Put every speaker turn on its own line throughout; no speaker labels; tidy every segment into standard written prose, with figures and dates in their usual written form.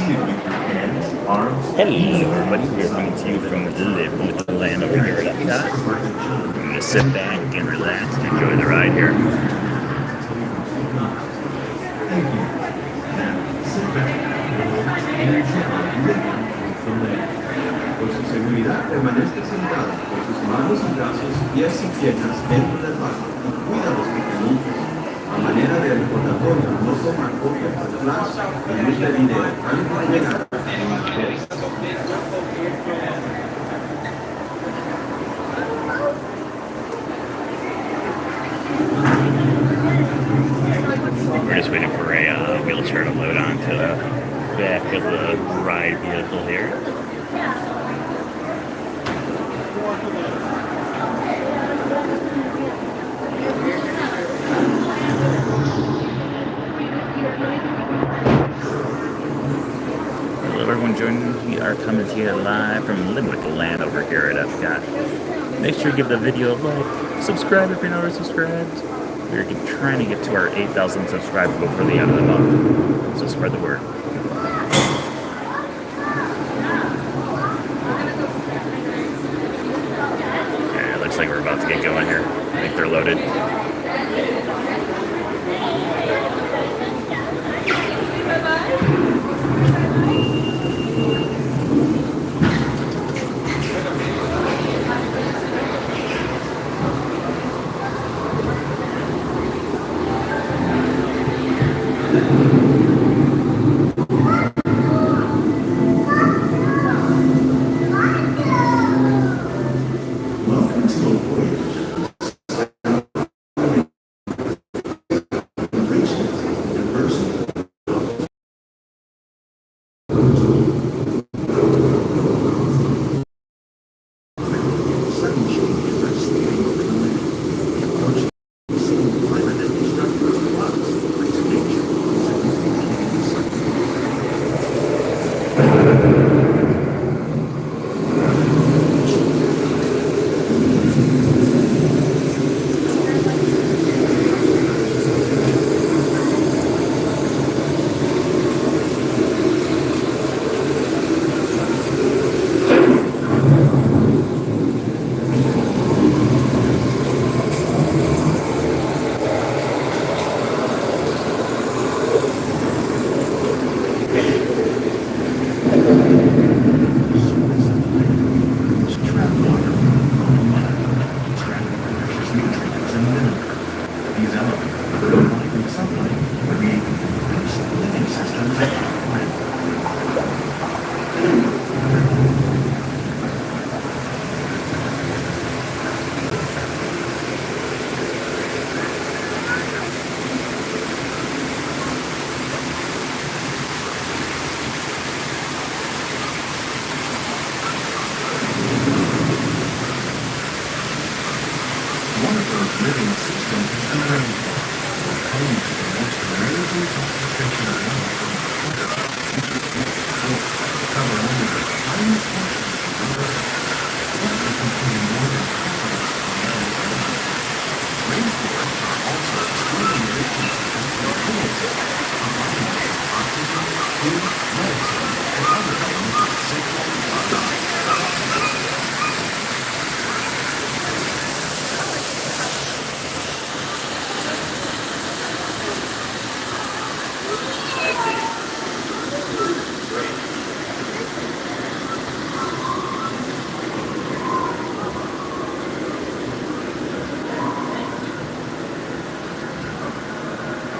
Hello, everybody. We're coming to you from Live with the Land over here at Epcot. I'm going to sit back and relax and enjoy the ride here.
Con su seguridad, permanezca sentado con sus manos y brazos, pies y piernas dentro del barco y cuida a los pequeñitos. A manera de recordatorio, no toma copias atrás en este video antes de llegar.
We're just waiting for a wheelchair to load onto the back of the ride vehicle here. Hello everyone joining me. We are coming to you live from Live with the Land over here at Epcot. Make sure you give the video a like, subscribe if you're not already subscribed. We're trying to get to our 8,000 subscribers before the end of the month, so spread the word. Okay, it looks like we're about to get going here. I think they're loaded.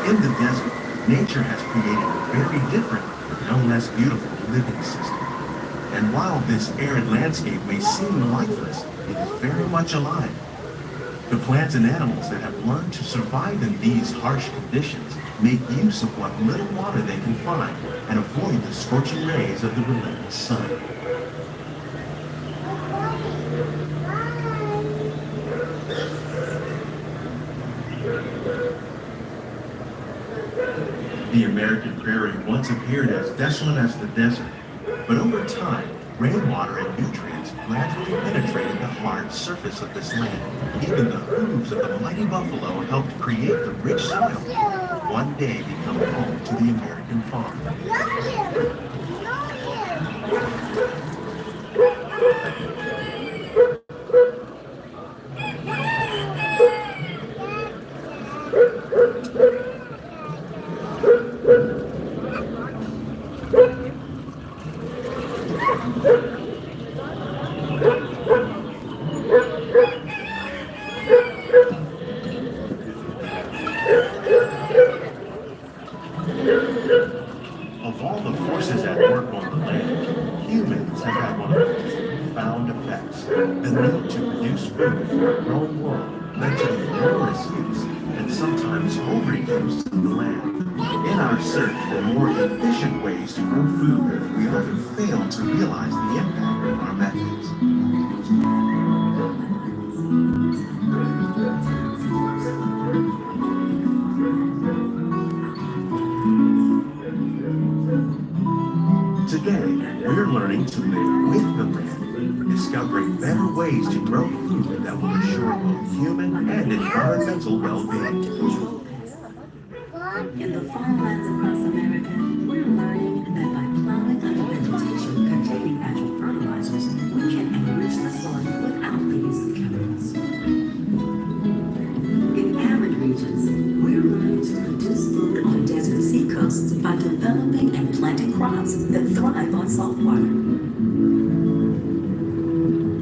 In the desert, nature has created a very different, but no less beautiful living system. And while this arid landscape may seem lifeless, it is very much alive. The plants and animals that have learned to survive in these harsh conditions make use of what little water they can find and avoid the scorching rays of the relentless sun. The American prairie once appeared as desolate as the desert, but over time, rainwater and nutrients gradually penetrated the hard surface of this land. Even the hooves of the mighty buffalo helped create the rich soil that would one day become home to the American farm. Of all the forces at work on the land, humans have had one of the most profound effects. The need to produce food for a growing world led to the numerous use and sometimes overuse of the land. In our search for more efficient ways to grow food, we often fail to realize the impact of our methods. Today, we're learning to live with the land, discovering better ways to grow food that will assure both human and environmental well-being.
In the farmlands across America, we're learning that by plowing under vegetation containing natural fertilizers, we can enrich the soil without the use of chemicals. In arid regions, we're learning to produce food on desert seacoasts by developing and planting crops that thrive on salt water.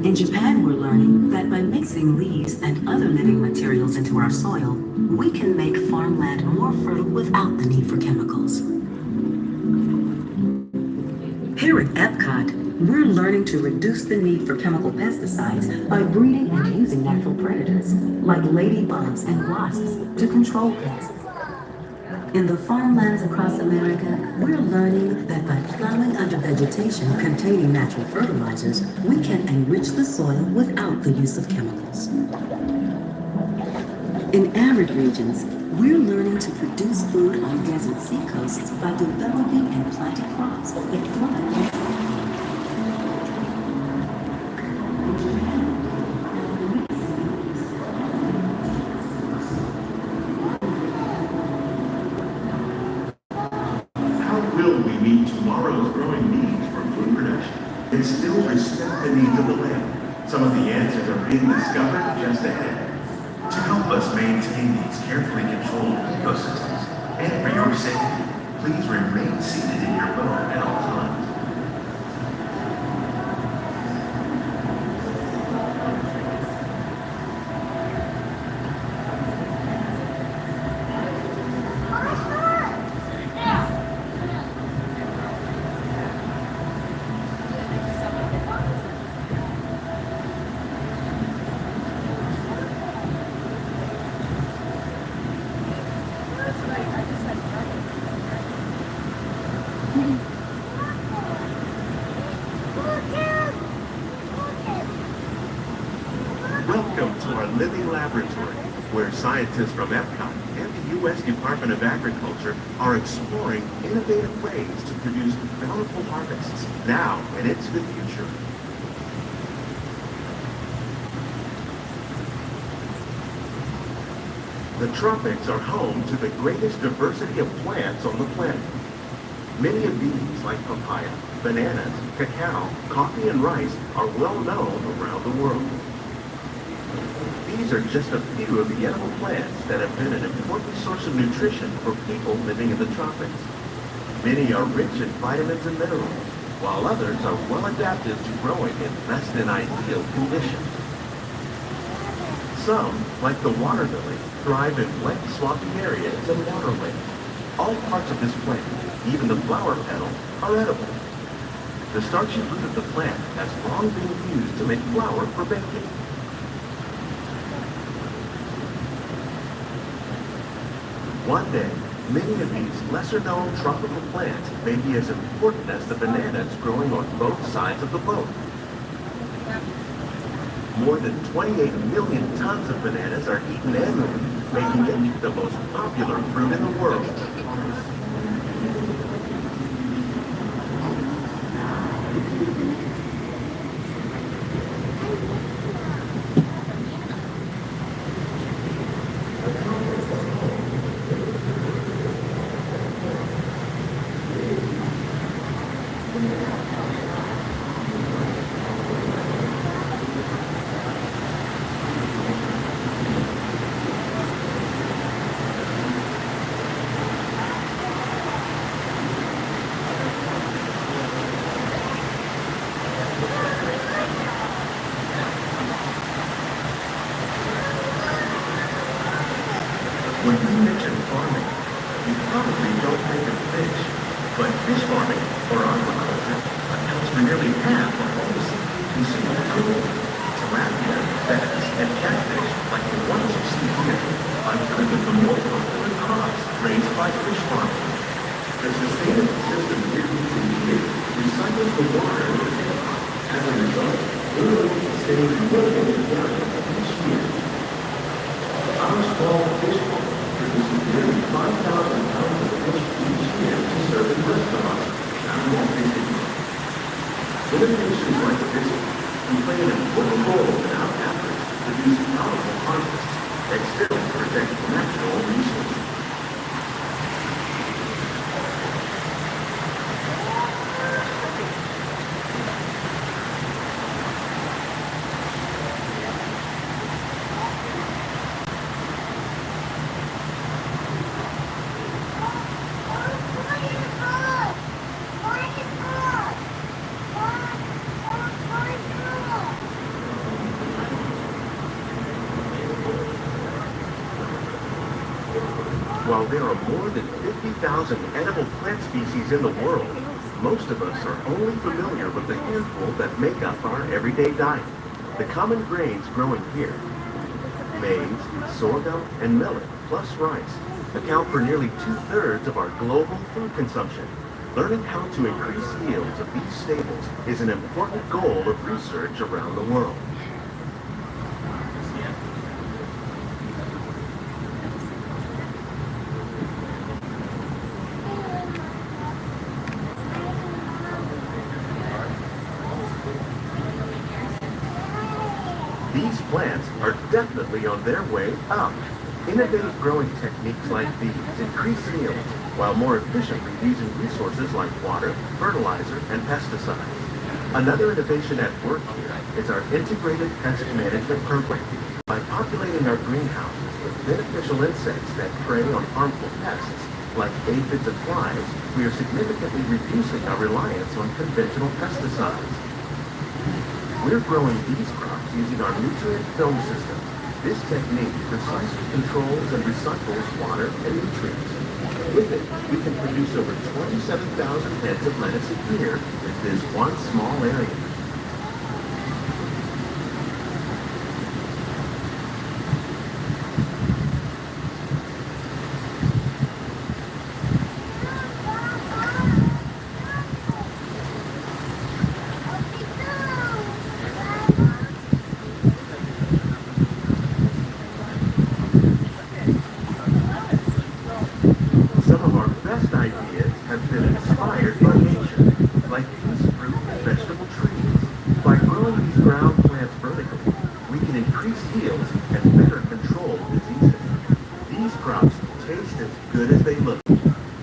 In Japan, we're learning that by mixing leaves and other living materials into our soil, we can make farmland more fertile without the need for chemicals. Here at Epcot, we're learning to reduce the need for chemical pesticides by breeding and using natural predators, like ladybugs and wasps, to control pests. In the farmlands across America, we're learning that by plowing under vegetation containing natural fertilizers, we can enrich the soil without the use of chemicals. In arid regions, we're learning to produce food on desert seacoasts by developing and planting crops that thrive on salt.
How will we meet tomorrow's growing needs for food production and still respect the needs of the land? Some of the answers are being discovered just ahead. To help us maintain these carefully controlled ecosystems, and for your safety, please remain seated in your boat at all times. Welcome to our living laboratory, where scientists from Epcot and the U.S. Department of Agriculture are exploring innovative ways to produce bountiful harvests now and into the future. The tropics are home to the greatest diversity of plants on the planet. Many of these, like papaya, bananas, cacao, coffee, and rice, are well known around the world. These are just a few of the edible plants that have been an important source of nutrition for people living in the tropics. Many are rich in vitamins and minerals, while others are well adapted to growing in less than ideal conditions. Some, like the water lily, thrive in wet, swampy areas and waterways. All parts of this plant, even the flower petal, are edible. The starchy root of the plant has long been used to make flour for baking. One day, many of these lesser-known tropical plants may be as important as the bananas growing on both sides of the boat. More than 28 million tons of bananas are eaten annually, making it the most popular fruit in the world. but also to see cool tilapia, bass, and catfish like the ones you see here are good with the more popular crops raised by fish farmers. The sustainable system we're using here recycles the water in the tank. As a result, we're saving millions of gallons each year. Our small fish farm produces nearly 5,000 pounds of fish each year to serve in restaurants and Walt Disney World. Innovations like this can play an important role in our efforts to produce powerful harvests and still protect natural resources. While there are more than 50,000 edible plant species in the world, most of us are only familiar with the handful that make up our everyday diet. The common grains growing here, maize, sorghum, and millet, plus rice, account for nearly 2/3 of our global food consumption. Learning how to increase yields of these staples is an important goal of research around the world. These plants are definitely on their way up. Innovative growing techniques like these increase yields while more efficiently using resources like water, fertilizer, and pesticides. Another innovation at work here is our integrated pest management program. By populating our greenhouses with beneficial insects that prey on harmful pests, like aphids and flies, we are significantly reducing our reliance on conventional pesticides. We're growing these crops using our nutrient film system. This technique precisely controls and recycles water and nutrients. With it, we can produce over 27,000 heads of lettuce a year with this one small area. Some of our best ideas have been inspired by nature, like these fruit and vegetable trees. By growing these ground plants vertically, we can increase yields and better control diseases. These crops taste as good as they look.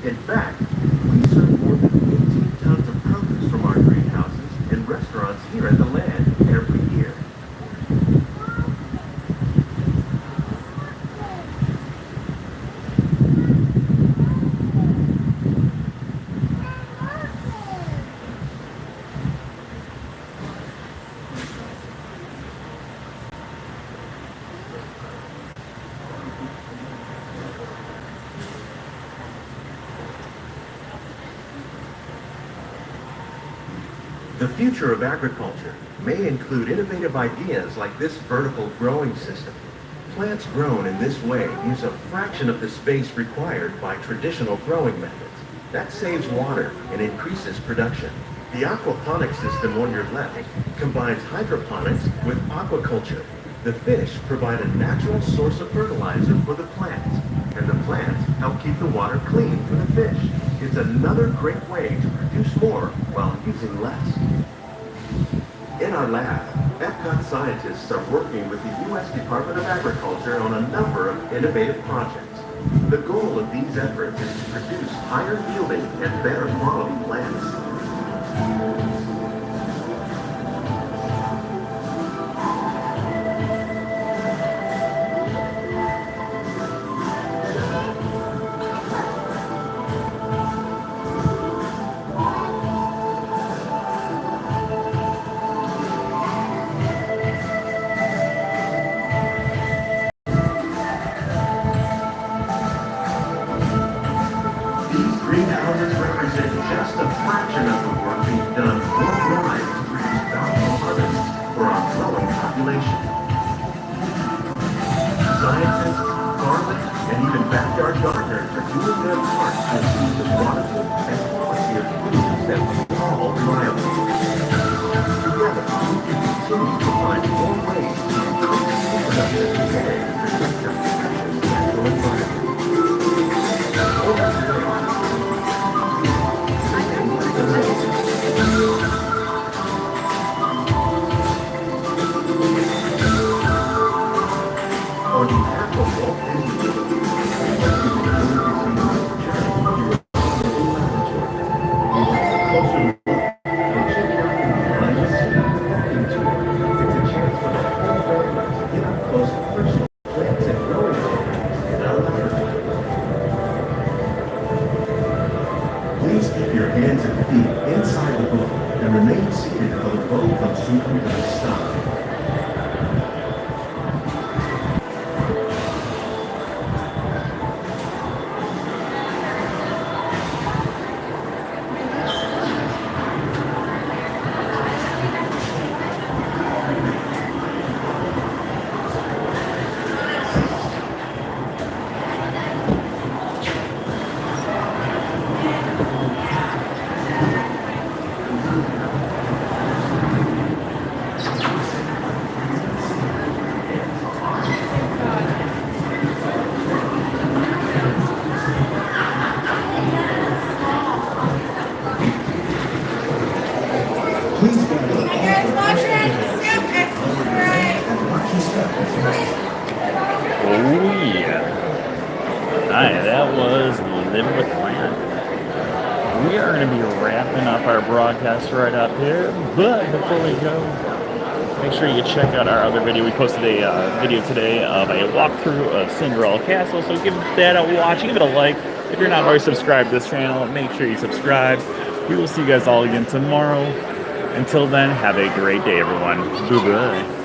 In fact, we serve more than 15 tons of produce from our greenhouses in restaurants here at the land every year. The future of agriculture may include innovative ideas like this vertical growing system. Plants grown in this way use a fraction of the space required by traditional growing methods. That saves water and increases production. The aquaponics system on your left combines hydroponics with aquaculture. The fish provide a natural source of fertilizer for the plants, and the plants help keep the water clean for the fish. It's another great way to produce more while using less. In our lab, Epcot scientists are working with the U.S. Department of Agriculture on a number of innovative projects. The goal of these efforts is to produce higher yielding and better quality plants. These greenhouses represent just a fraction of the work being done continue to find more ways to increase productivity and protect our campus natural environment. On behalf of Walt Disney World, we'd like to conclude this unique journey through a laboratory. We'll take a closer look and check out the behind-the-scenes walking tour. It's a chance for the whole family to get up close and personal plants and growing programs in our laboratory. Please keep your hands and feet inside the boat and remain seated until the boat comes to a complete stop. Please gather all and watch your step.
Oh yeah. Alright, that was Limerick Land. We are going to be wrapping up our broadcast right up here, but before we go, make sure you check out our other video. We posted a video today of a walkthrough of Cinderella Castle, so give that a watch, give it a like. If you're not already subscribed to this channel, make sure you subscribe. We will see you guys all again tomorrow. Until then, have a great day, everyone. Bye-bye.